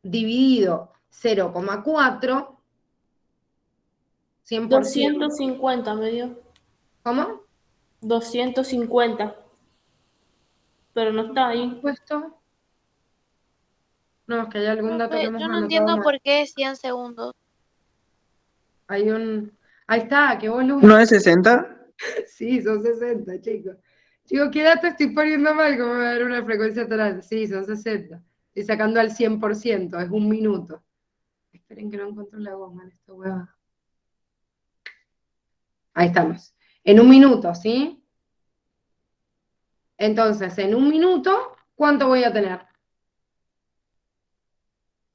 dividido 0,4, 100%. 250 me dio. ¿Cómo? 250. Pero no está ahí. Puesto. No, es que hay algún dato que Profe, hemos yo no anotado entiendo mal. por qué 100 segundos. Hay un... Ahí está, qué boludo. ¿No es 60? Sí, son 60, chicos. Chicos, ¿qué dato estoy poniendo mal? ¿Cómo me va a dar una frecuencia total? Sí, son 60. Estoy sacando al 100%, es un minuto. Esperen que no encuentro la goma en esta hueá. Ahí estamos. En un minuto, ¿sí? Entonces, en un minuto, ¿cuánto voy a tener?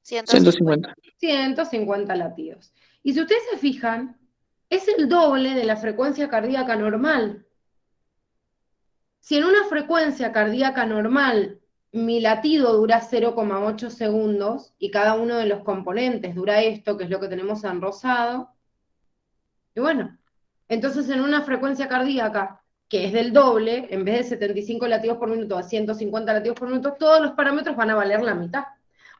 150. 150 latidos. Y si ustedes se fijan, es el doble de la frecuencia cardíaca normal. Si en una frecuencia cardíaca normal mi latido dura 0,8 segundos y cada uno de los componentes dura esto, que es lo que tenemos en rosado, y bueno, entonces en una frecuencia cardíaca que es del doble, en vez de 75 latidos por minuto a 150 latidos por minuto, todos los parámetros van a valer la mitad.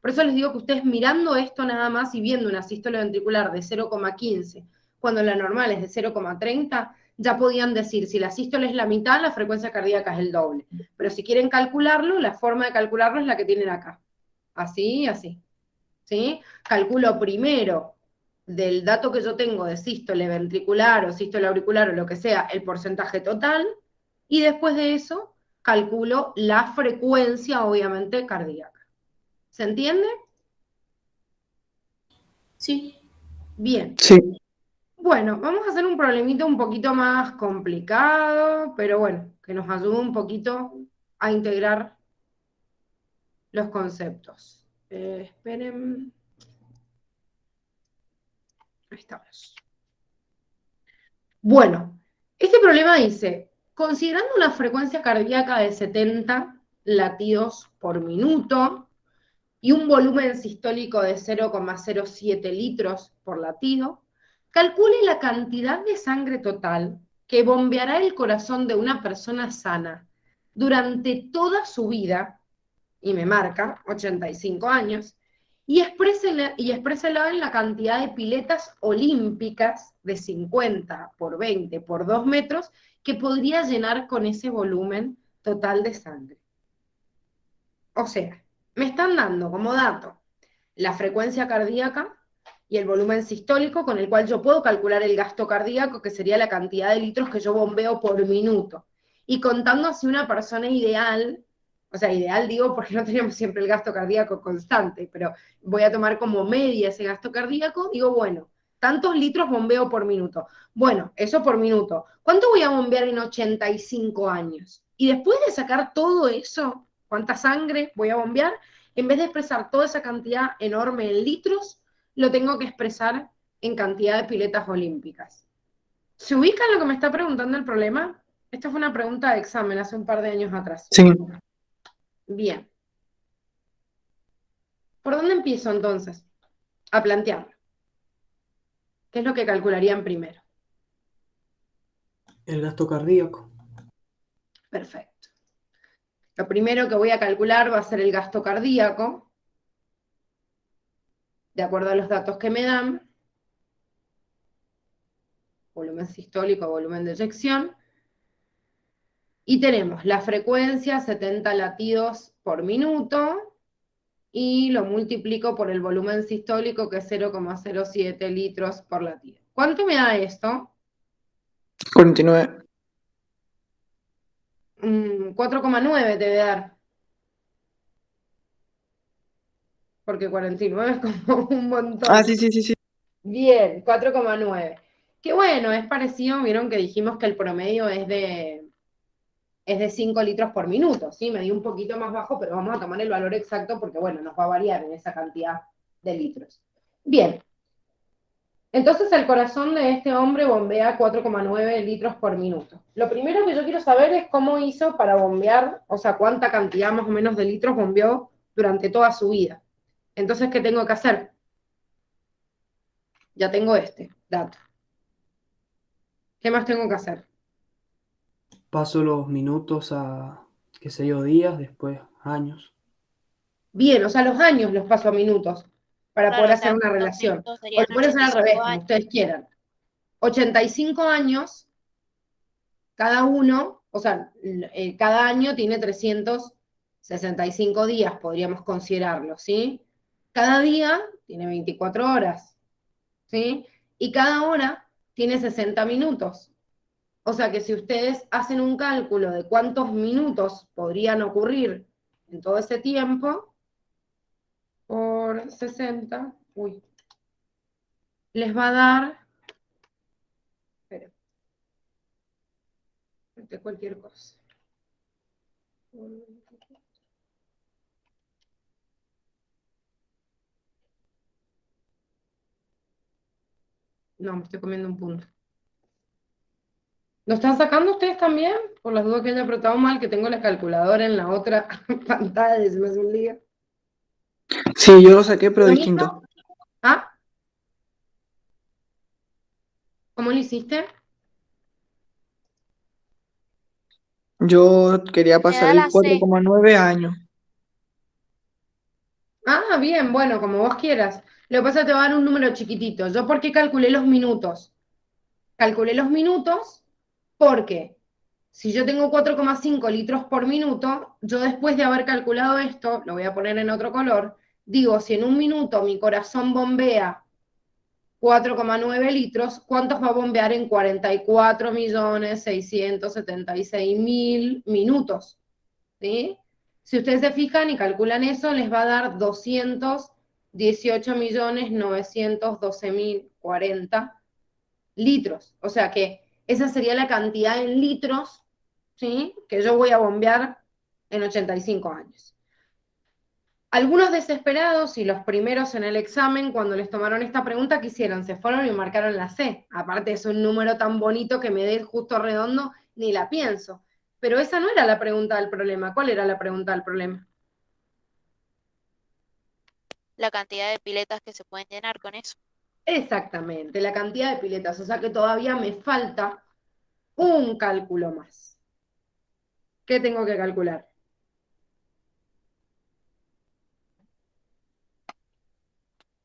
Por eso les digo que ustedes mirando esto nada más y viendo una sístole ventricular de 0,15, cuando la normal es de 0,30, ya podían decir, si la sístole es la mitad, la frecuencia cardíaca es el doble. Pero si quieren calcularlo, la forma de calcularlo es la que tienen acá. Así y así. ¿Sí? Calculo primero del dato que yo tengo de sístole ventricular o sístole auricular o lo que sea, el porcentaje total, y después de eso calculo la frecuencia, obviamente, cardíaca. ¿Se entiende? Sí. Bien. Sí. Bueno, vamos a hacer un problemita un poquito más complicado, pero bueno, que nos ayude un poquito a integrar los conceptos. Esperen. Ahí estamos. Bueno, este problema dice, considerando una frecuencia cardíaca de 70 latidos por minuto y un volumen sistólico de 0,07 litros por latido, calcule la cantidad de sangre total que bombeará el corazón de una persona sana durante toda su vida, y me marca 85 años, y exprésela en la cantidad de piletas olímpicas de 50 por 20 por 2 metros que podría llenar con ese volumen total de sangre. O sea, me están dando como dato la frecuencia cardíaca y el volumen sistólico con el cual yo puedo calcular el gasto cardíaco, que sería la cantidad de litros que yo bombeo por minuto. Y contando así una persona ideal, o sea, ideal digo porque no tenemos siempre el gasto cardíaco constante, pero voy a tomar como media ese gasto cardíaco, digo, bueno, tantos litros bombeo por minuto. Bueno, eso por minuto. ¿Cuánto voy a bombear en 85 años? Y después de sacar todo eso, ¿cuánta sangre voy a bombear? En vez de expresar toda esa cantidad enorme en litros, lo tengo que expresar en cantidad de piletas olímpicas. ¿Se ubica en lo que me está preguntando el problema? Esta fue una pregunta de examen hace un par de años atrás. Sí. Bien. ¿Por dónde empiezo entonces? A plantearlo. ¿Qué es lo que calcularían primero? El gasto cardíaco. Perfecto. Lo primero que voy a calcular va a ser el gasto cardíaco, de acuerdo a los datos que me dan. Volumen sistólico, volumen de eyección. Y tenemos la frecuencia, 70 latidos por minuto, y lo multiplico por el volumen sistólico, que es 0,07 litros por latido. ¿Cuánto me da esto? 49. 4,9 te debe dar. Porque 49 es como un montón. Ah, sí, sí, sí, sí. Bien, 4,9. Que bueno, es parecido, vieron que dijimos que el promedio es de 5 litros por minuto, ¿sí? Me dio un poquito más bajo, pero vamos a tomar el valor exacto porque, bueno, nos va a variar en esa cantidad de litros. Bien. Entonces el corazón de este hombre bombea 4,9 litros por minuto. Lo primero que yo quiero saber es cómo hizo para bombear, o sea, cuánta cantidad más o menos de litros bombeó durante toda su vida. Entonces, ¿qué tengo que hacer? Ya tengo este dato. ¿Qué más tengo que hacer? Paso los minutos a, qué sé yo, días, después años. Bien, o sea, los años los paso a minutos para Claro, poder o hacer sea, una los relación. minutos O lo serían pueden hacer al revés, 85 como años. ustedes quieran. 85 años, cada uno, o sea, cada año tiene 365 días, podríamos considerarlo, ¿sí? Cada día tiene 24 horas, ¿sí? Y cada hora tiene 60 minutos. O sea que si ustedes hacen un cálculo de cuántos minutos podrían ocurrir en todo ese tiempo, por 60, les va a dar, espera, cualquier cosa. No, me estoy comiendo un punto. ¿Lo están sacando ustedes también? Por las dudas que haya apretado mal, que tengo la calculadora en la otra pantalla, se me hace un lío. Sí, yo lo saqué, pero ¿Lo distinto. mismo? ¿Ah? ¿Cómo lo hiciste? Yo quería Me pasar da el la C. 4,9 años. Ah, bien, bueno, como vos quieras. Lo que pasa es que te va a dar un número chiquitito. ¿Yo por qué calculé los minutos? Calculé los minutos Porque si yo tengo 4,5 litros por minuto, yo después de haber calculado esto, lo voy a poner en otro color, digo, si en un minuto mi corazón bombea 4,9 litros, ¿cuántos va a bombear en 44.676.000 minutos? ¿Sí? Si ustedes se fijan y calculan eso, les va a dar 218.912.040 litros. O sea que esa sería la cantidad en litros, ¿sí?, que yo voy a bombear en 85 años. Algunos desesperados y los primeros en el examen, cuando les tomaron esta pregunta, ¿qué hicieron? Se fueron y marcaron la C. Aparte es un número tan bonito que me dé justo redondo, ni la pienso. Pero esa no era la pregunta del problema. ¿Cuál era la pregunta del problema? La cantidad de piletas que se pueden llenar con eso. Exactamente, la cantidad de piletas. O sea que todavía me falta un cálculo más. ¿Qué tengo que calcular?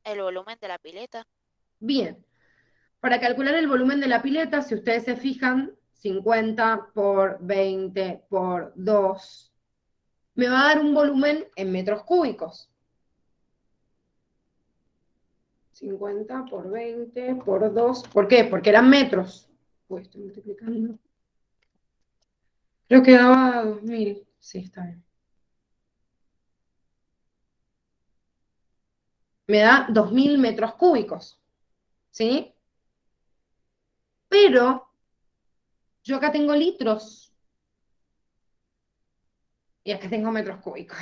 El volumen de la pileta. Bien, para calcular el volumen de la pileta, si ustedes se fijan, 50 por 20 por 2, me va a dar un volumen en metros cúbicos. 50 por 20 por 2, ¿por qué? Porque eran metros. Uy, estoy multiplicando. Creo que daba 2000, sí, está bien. Me da 2000 metros cúbicos, ¿sí? Pero yo acá tengo litros y acá tengo metros cúbicos.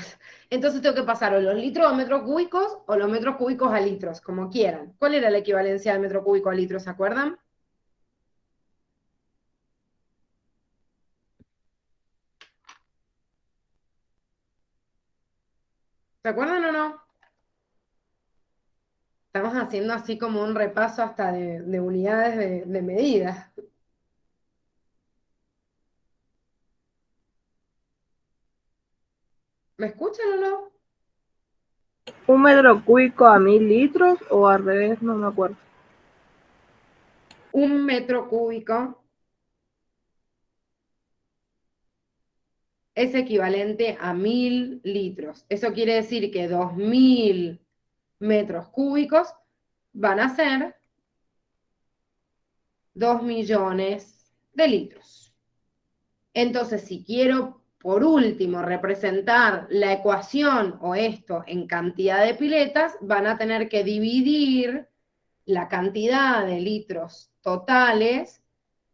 Entonces tengo que pasar o los litros a metros cúbicos o los metros cúbicos a litros, como quieran. ¿Cuál era la equivalencia del metro cúbico a litros, se acuerdan? ¿Se acuerdan o no? Estamos haciendo así como un repaso hasta de unidades de medida. ¿Me escuchan o no? ¿Un metro cúbico a 1000 litros o al revés? No me acuerdo. Un metro cúbico es equivalente a 1000 litros. Eso quiere decir que 2000 metros cúbicos van a ser 2 millones de litros. Entonces, si quiero, por último, representar la ecuación o esto en cantidad de piletas, van a tener que dividir la cantidad de litros totales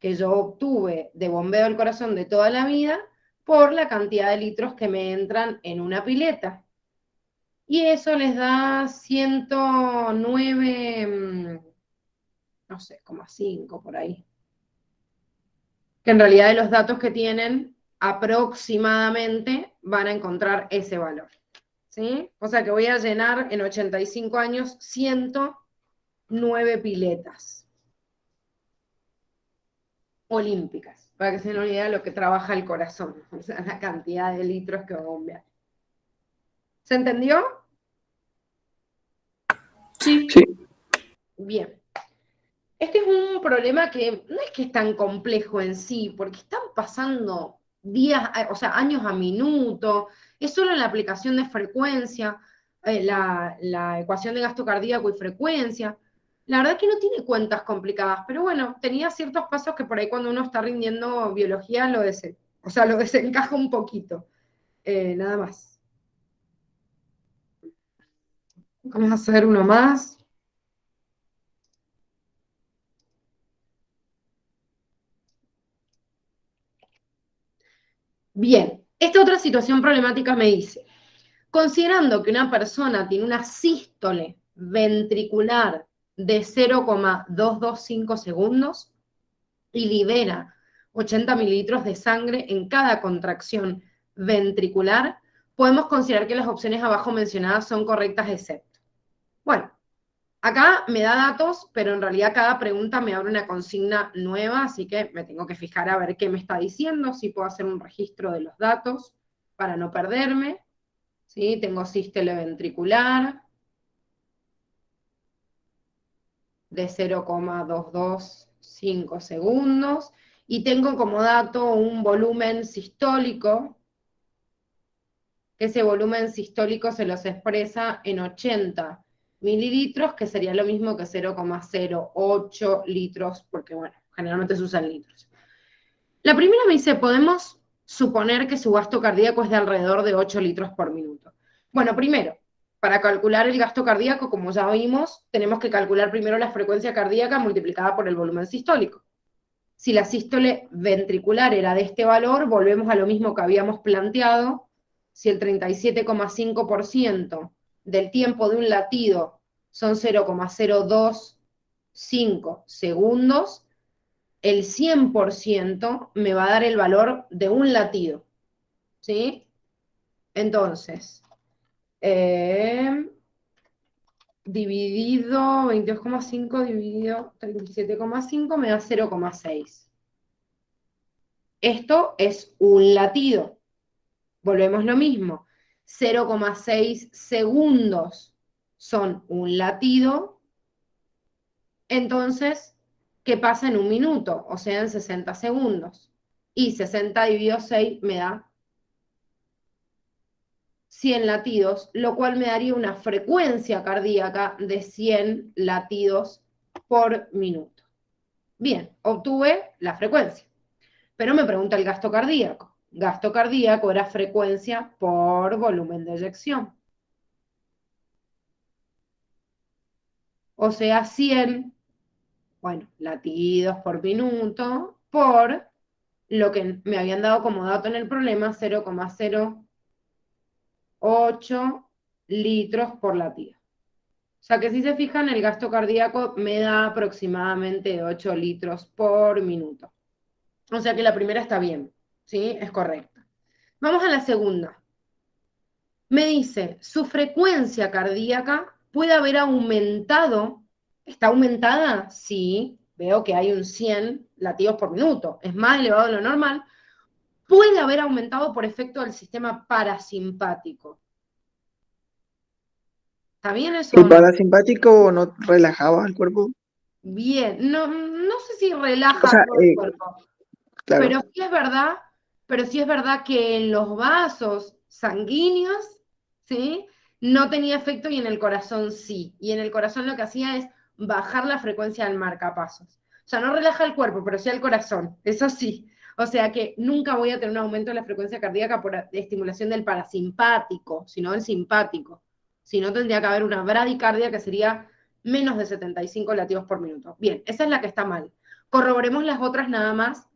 que yo obtuve de bombeo del corazón de toda la vida por la cantidad de litros que me entran en una pileta. Y eso les da 109, no sé, 0,5 por ahí. Que en realidad de los datos que tienen, aproximadamente van a encontrar ese valor. ¿Sí? O sea que voy a llenar en 85 años 109 piletas olímpicas, para que se den una idea de lo que trabaja el corazón, o sea, la cantidad de litros que va a bombear. ¿Se entendió? Sí. Sí. Bien. Este es un problema que no es que es tan complejo en sí, porque están pasando días, o sea, años a minuto, es solo en la aplicación de frecuencia, la ecuación de gasto cardíaco y frecuencia. La verdad que no tiene cuentas complicadas, pero bueno, tenía ciertos pasos que por ahí cuando uno está rindiendo biología lo desencaja un poquito, nada más. Vamos a hacer uno más. Bien, esta otra situación problemática me dice, considerando que una persona tiene una sístole ventricular de 0,225 segundos y libera 80 mililitros de sangre en cada contracción ventricular, podemos considerar que las opciones abajo mencionadas son correctas excepto. Bueno, acá me da datos, pero en realidad cada pregunta me abre una consigna nueva, así que me tengo que fijar a ver qué me está diciendo, si puedo hacer un registro de los datos para no perderme. ¿Sí? Tengo sístole ventricular de 0,225 segundos y tengo como dato un volumen sistólico, que ese volumen sistólico se los expresa en 80 mililitros, que sería lo mismo que 0,08 litros, porque bueno, generalmente se usan litros. La primera me dice, podemos suponer que su gasto cardíaco es de alrededor de 8 litros por minuto. Bueno, primero, para calcular el gasto cardíaco, como ya vimos, tenemos que calcular primero la frecuencia cardíaca multiplicada por el volumen sistólico. Si la sístole ventricular era de este valor, volvemos a lo mismo que habíamos planteado. Si el 37,5% del tiempo de un latido son 0,025 segundos, el 100% me va a dar el valor de un latido. ¿Sí? Entonces, dividido 22,5 dividido 37,5 me da 0,6. Esto es un latido. Volvemos lo mismo. 0,6 segundos son un latido. Entonces, ¿qué pasa en un minuto? O sea, en 60 segundos. Y 60 dividido 6 me da 100 latidos, lo cual me daría una frecuencia cardíaca de 100 latidos por minuto. Bien, obtuve la frecuencia. Pero me pregunta el gasto cardíaco. Gasto cardíaco era frecuencia por volumen de eyección. O sea, 100, bueno, latidos por minuto, por lo que me habían dado como dato en el problema, 0,08 litros por latido. O sea que si se fijan, el gasto cardíaco me da aproximadamente 8 litros por minuto. O sea que la primera está bien, ¿sí? Es correcta. Vamos a la segunda. Me dice, su frecuencia cardíaca puede haber aumentado. ¿Está aumentada? Sí, veo que hay un 100 latidos por minuto. Es más elevado de lo normal. Puede haber aumentado por efecto del sistema parasimpático. ¿Está bien eso ¿El o no? parasimpático no relajaba el cuerpo? Bien, no, no sé si O relaja sea, todo el cuerpo, claro. pero sí es verdad que en los vasos sanguíneos, ¿sí? No tenía efecto y en el corazón sí. Y en el corazón lo que hacía es bajar la frecuencia del marcapasos. O sea, no relaja el cuerpo, pero sí el corazón, eso sí. O sea que nunca voy a tener un aumento de la frecuencia cardíaca por estimulación del parasimpático, sino del simpático. Si no, tendría que haber una bradicardia que sería menos de 75 latidos por minuto. Bien, esa es la que está mal. Corroboremos las otras nada más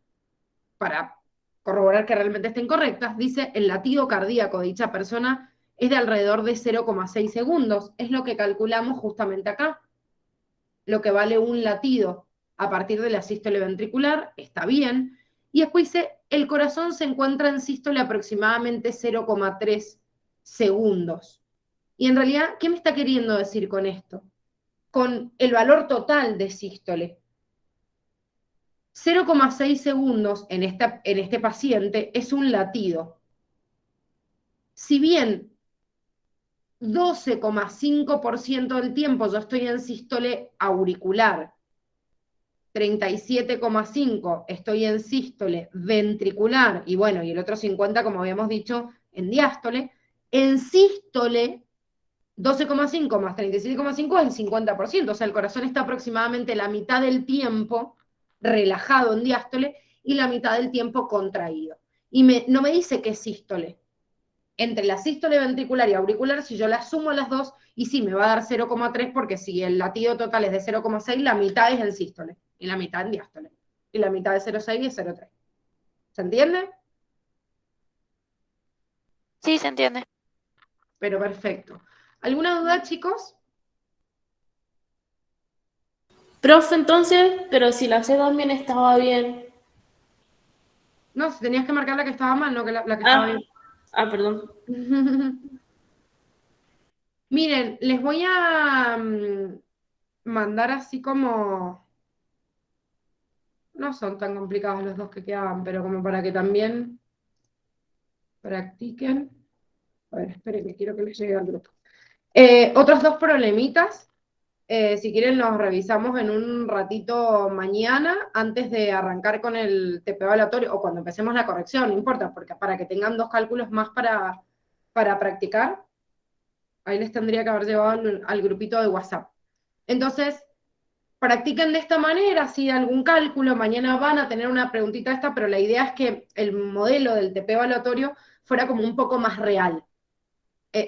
para corroborar que realmente estén correctas. Dice, el latido cardíaco de dicha persona es de alrededor de 0,6 segundos. Es lo que calculamos justamente acá. Lo que vale un latido a partir de la sístole ventricular, está bien. Y después dice, el corazón se encuentra en sístole aproximadamente 0,3 segundos. Y en realidad, ¿qué me está queriendo decir con esto? Con el valor total de sístole. 0,6 segundos en este paciente es un latido. Si bien 12,5% del tiempo yo estoy en sístole auricular, 37,5% estoy en sístole ventricular, y bueno, y el otro 50%, como habíamos dicho, en diástole, en sístole 12,5 más 37,5 es el 50%, o sea, el corazón está aproximadamente la mitad del tiempo relajado en diástole y la mitad del tiempo contraído. Y no me dice qué es sístole. Entre la sístole ventricular y auricular, si yo las sumo las dos, y sí, me va a dar 0,3 porque si el latido total es de 0,6, la mitad es en sístole y la mitad en diástole. Y la mitad de 0,6 es 0,3. ¿Se entiende? Sí, se entiende. Pero perfecto. ¿Alguna duda, chicos? Profe, entonces, pero si la C también estaba bien. No, si tenías que marcar la que estaba mal, no que la que estaba bien. Perdón. Miren, les voy a mandar así como, no son tan complicados los dos que quedaban, pero como para que también practiquen. A ver, esperen que quiero que les llegue al grupo. Otros dos problemitas Si quieren los revisamos en un ratito mañana, antes de arrancar con el TPO aleatorio, o cuando empecemos la corrección, no importa, porque para que tengan 2 cálculos más para practicar, ahí les tendría que haber llevado al grupito de WhatsApp. Entonces, practiquen de esta manera, si algún cálculo, mañana van a tener una preguntita esta, pero la idea es que el modelo del TP evaluatorio fuera como un poco más real.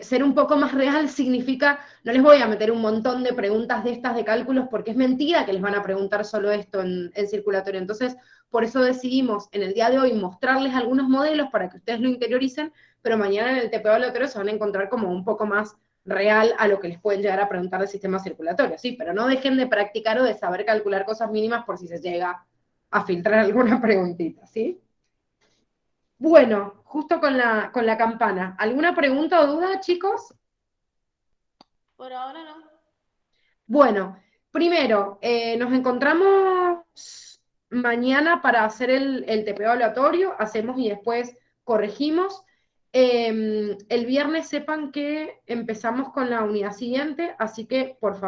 Ser un poco más real significa, no les voy a meter un montón de preguntas de estas de cálculos, porque es mentira que les van a preguntar solo esto en circulatorio. Entonces, por eso decidimos en el día de hoy mostrarles algunos modelos para que ustedes lo interioricen, pero mañana en el TP evaluatorio se van a encontrar como un poco más real a lo que les pueden llegar a preguntar del sistema circulatorio, ¿sí? Pero no dejen de practicar o de saber calcular cosas mínimas por si se llega a filtrar alguna preguntita, ¿sí? Bueno, justo con la campana. ¿Alguna pregunta o duda, chicos? Por ahora no. Bueno, primero, nos encontramos mañana para hacer el TPO aleatorio, hacemos y después corregimos. El viernes sepan que empezamos con la unidad siguiente, así que por favor.